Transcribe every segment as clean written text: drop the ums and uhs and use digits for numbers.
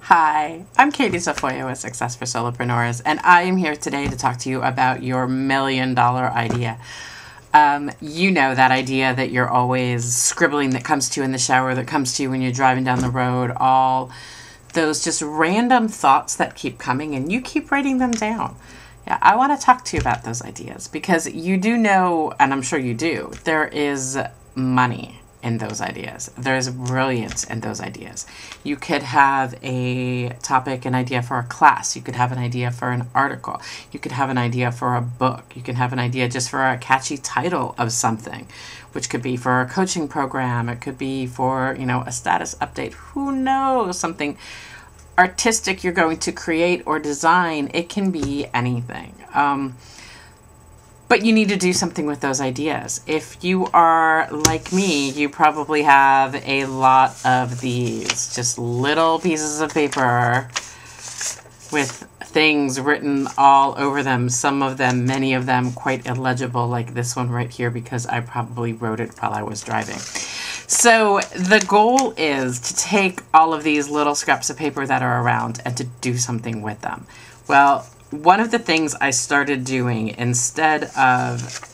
Hi, I'm Katy Tafoya with Success for Solopreneurs, and I am here today to talk to you about your $1,000,000 idea. You know that idea that you're always scribbling, that comes to you in the shower, that comes to you when you're driving down the road, all those just random thoughts that keep coming and you keep writing them down. Yeah, I want to talk to you about those ideas because you do know, and I'm sure you do, there is money in those ideas. There's brilliance in those ideas. You could have a topic, an idea for a class. You could have an idea for an article. You could have an idea for a book. You can have an idea just for a catchy title of something, which could be for a coaching program. It could be for, a status update. Who knows? Something artistic you're going to create or design. It can be anything. But you need to do something with those ideas. If you are like me, you probably have a lot of these, just little pieces of paper with things written all over them. Some of them, many of them, quite illegible, like this one right here, because I probably wrote it while I was driving. So the goal is to take all of these little scraps of paper that are around and to do something with them. Well, one of the things I started doing, instead of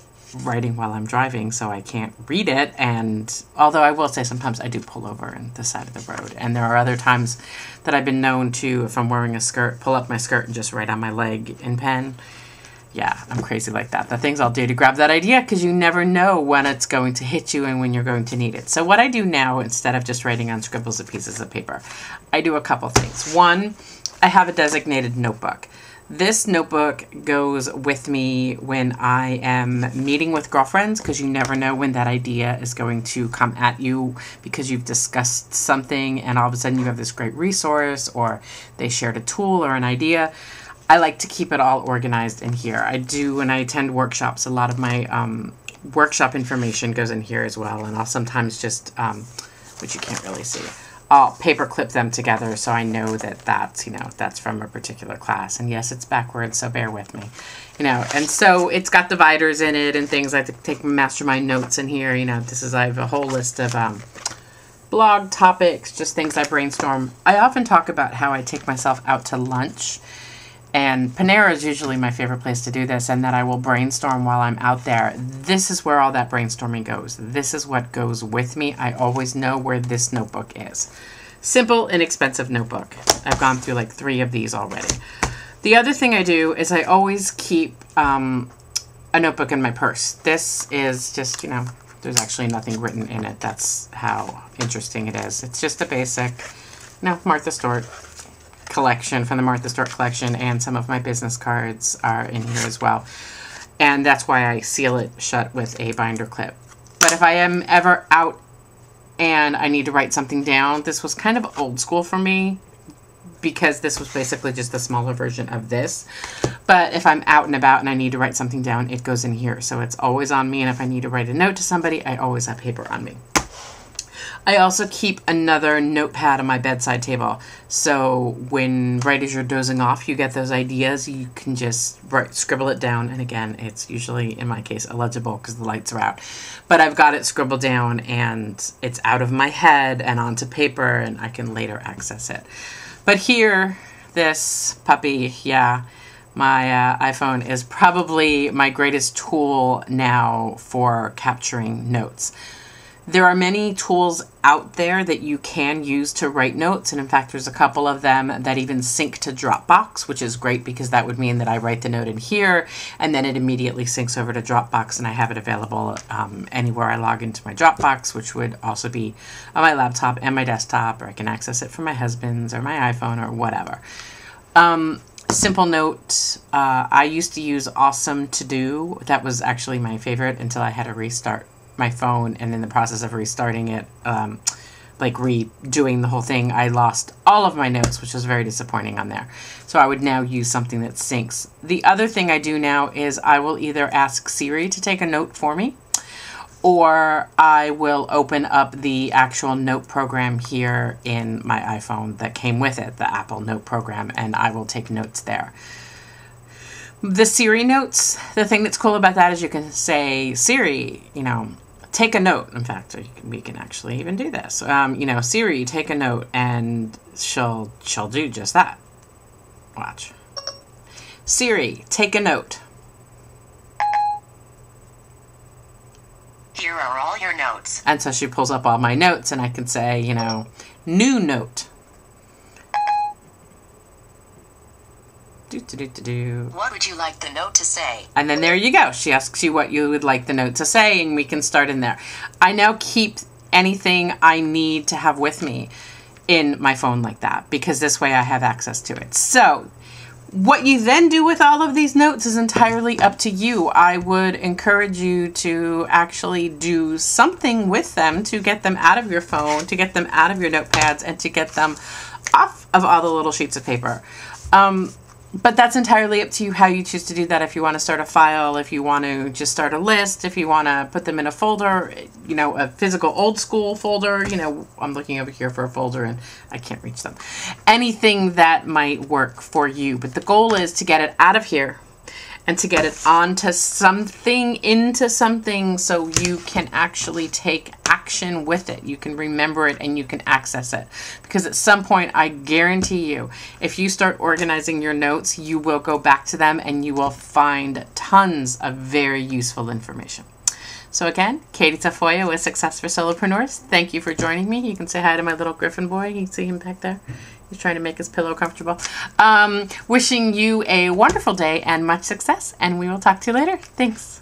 writing while I'm driving so I can't read it, and although I will say sometimes I do pull over on the side of the road, and there are other times that I've been known to, if I'm wearing a skirt, pull up my skirt and just write on my leg in pen. Yeah, I'm crazy like that. The things I'll do to grab that idea, because you never know when it's going to hit you and when you're going to need it. So what I do now, instead of just writing on scribbles of pieces of paper, I do a couple things. One, I have a designated notebook. This notebook goes with me when I am meeting with girlfriends, because you never know when that idea is going to come at you because you've discussed something and all of a sudden you have this great resource, or they shared a tool or an idea. I like to keep it all organized in here. I do, when I attend workshops, a lot of my workshop information goes in here as well, and I'll sometimes just, which you can't really see, I'll paper clip them together so I know that that's from a particular class. And yes, it's backwards, so bear with me. And so it's got dividers in it and things. I have to take mastermind notes in here. I have a whole list of blog topics, just things I brainstorm. I often talk about how I take myself out to lunch. And Panera is usually my favorite place to do this, and that I will brainstorm while I'm out there. This is where all that brainstorming goes. This is what goes with me. I always know where this notebook is. Simple, inexpensive notebook. I've gone through like 3 of these already. The other thing I do is I always keep a notebook in my purse. This is just, there's actually nothing written in it. That's how interesting it is. It's just a basic, Martha Stewart collection from the Martha Stewart collection, and some of my business cards are in here as well. And that's why I seal it shut with a binder clip. But if I am ever out and I need to write something down, this was kind of old school for me because this was basically just a smaller version of this. But if I'm out and about and I need to write something down, it goes in here. So it's always on me, and if I need to write a note to somebody, I always have paper on me. I also keep another notepad on my bedside table. So when right as you're dozing off, you get those ideas, you can just scribble it down. And again, it's usually, in my case, illegible because the lights are out. But I've got it scribbled down and it's out of my head and onto paper, and I can later access it. But here, this puppy, my iPhone is probably my greatest tool now for capturing notes. There are many tools out there that you can use to write notes, and in fact there's a couple of them that even sync to Dropbox, which is great because that would mean that I write the note in here and then it immediately syncs over to Dropbox, and I have it available anywhere I log into my Dropbox, which would also be on my laptop and my desktop, or I can access it from my husband's or my iPhone or whatever. Simple Note, I used to use Awesome To Do. That was actually my favorite until I had to restart my phone, and in the process of restarting it, redoing the whole thing, I lost all of my notes, which was very disappointing on there. So I would now use something that syncs. The other thing I do now is I will either ask Siri to take a note for me, or I will open up the actual note program here in my iPhone that came with it, the Apple Note program, and I will take notes there. The Siri notes, the thing that's cool about that is you can say, Siri, take a note. In fact, we can actually even do this. You know, Siri, take a note, and she'll do just that. Watch. Siri, take a note. Here are all your notes. And so she pulls up all my notes, and I can say, you know, new note. What would you like the note to say? And then there you go. She asks you what you would like the note to say, and we can start in there. I now keep anything I need to have with me in my phone like that, because this way I have access to it. So what you then do with all of these notes is entirely up to you. I would encourage you to actually do something with them to get them out of your phone, to get them out of your notepads, and to get them off of all the little sheets of paper. But that's entirely up to you how you choose to do that. If you want to start a file, if you want to just start a list, if you want to put them in a folder, you know, a physical old school folder, you know, I'm looking over here for a folder and I can't reach them. Anything that might work for you. But the goal is to get it out of here and to get it onto something, into something, so you can actually take action with it. You can remember it and you can access it. Because at some point, I guarantee you, if you start organizing your notes, you will go back to them and you will find tons of very useful information. So again, Katy Tafoya with Success for Solopreneurs. Thank you for joining me. You can say hi to my little griffin boy. You can see him back there. He's trying to make his pillow comfortable. Wishing you a wonderful day and much success, and we will talk to you later. Thanks.